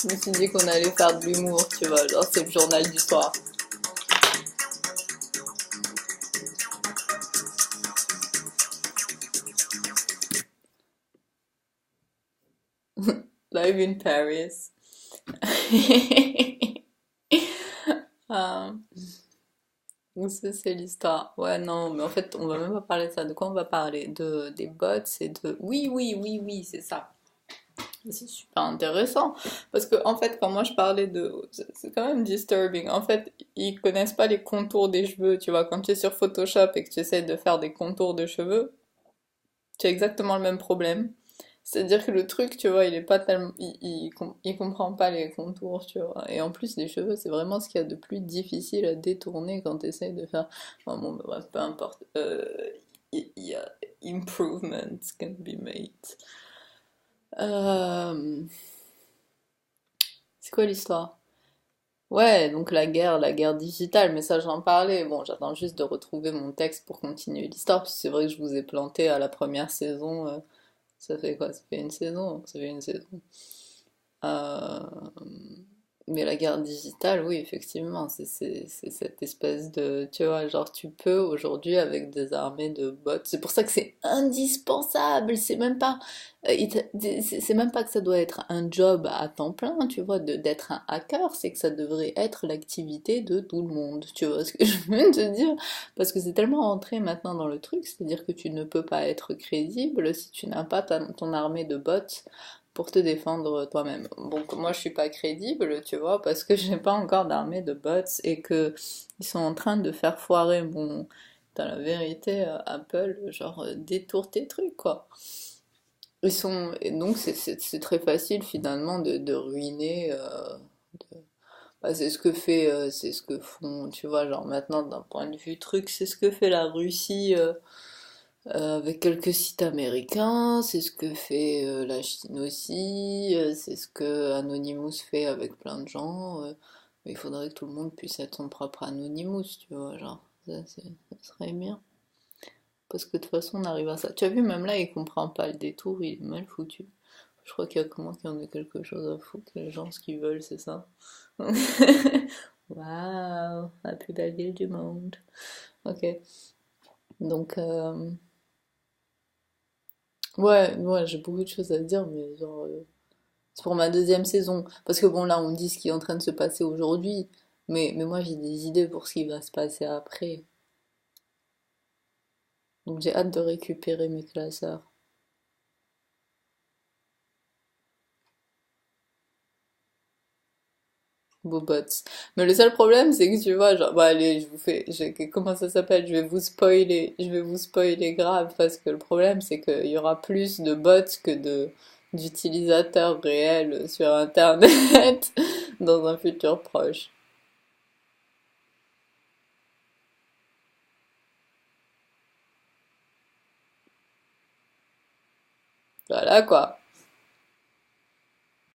Je me suis dit qu'on allait faire de l'humour, tu vois, genre c'est le journal du soir. Live in Paris. Ah, donc ça, c'est l'histoire. Ouais, non, mais en fait, on va même pas parler de ça. De quoi on va parler? Des bots et de... Oui, oui, oui, oui, c'est ça. C'est super intéressant. Parce que, en fait, quand moi je parlais de... C'est quand même disturbing. En fait, ils connaissent pas les contours des cheveux. Tu vois, quand tu es sur Photoshop et que tu essaies de faire des contours de cheveux, tu as exactement le même problème. C'est-à-dire que le truc, tu vois, il est pas tellement... il comprend pas les contours, tu vois. Et en plus, les cheveux, c'est vraiment ce qu'il y a de plus difficile à détourner quand tu essayes de faire... Bon, bah, bref, peu importe. Il y a improvements can be made. Euh, C'est quoi l'histoire? Ouais, donc la guerre digitale, mais ça j'en parlais. Bon, j'attends juste de retrouver mon texte pour continuer l'histoire, parce que c'est vrai que je vous ai planté à la première saison. Ça fait quoi? Ça fait une saison? Ça fait une saison. Euh, mais la guerre digitale, oui, effectivement, c'est cette espèce de, tu vois, genre tu peux aujourd'hui avec des armées de bots. C'est pour ça que c'est indispensable. C'est même pas, c'est même pas que ça doit être un job à temps plein, tu vois, d'être un hacker. C'est que ça devrait être l'activité de tout le monde. Tu vois ce que je veux te dire? Parce que c'est tellement entré maintenant dans le truc, c'est-à-dire que tu ne peux pas être crédible si tu n'as pas ton armée de bots pour te défendre toi-même. Donc moi je suis pas crédible, tu vois, parce que j'ai pas encore d'armée de bots et que ils sont en train de faire foirer mon... Dans la vérité, Apple, genre, détourne tes trucs, quoi. Ils sont... Et donc c'est très facile finalement de ruiner... Bah, c'est ce que fait, c'est ce que font, tu vois, genre maintenant d'un point de vue truc, c'est ce que fait la Russie avec quelques sites américains, c'est ce que fait la Chine aussi, c'est ce que Anonymous fait avec plein de gens. Mais il faudrait que tout le monde puisse être son propre Anonymous, tu vois, genre, ça serait bien. Parce que de toute façon, on arrive à ça. Tu as vu, même là, il comprend pas le détour, il est mal foutu. Je crois qu'il y a comment qu'il y en a quelque chose à foutre, les gens, ce qu'ils veulent, c'est ça. Waouh, la plus belle ville du monde. Ok, donc... ouais, ouais, j'ai beaucoup de choses à dire, mais genre, c'est pour ma deuxième saison. Parce que bon, là, on dit ce qui est en train de se passer aujourd'hui, mais moi, j'ai des idées pour ce qui va se passer après. Donc j'ai hâte de récupérer mes classeurs. Bobots. Mais le seul problème, c'est que tu vois, genre, bah allez, je vous fais, comment ça s'appelle? Je vais vous spoiler grave, parce que le problème, c'est qu'il y aura plus de bots que d'utilisateurs réels sur Internet dans un futur proche. Voilà quoi.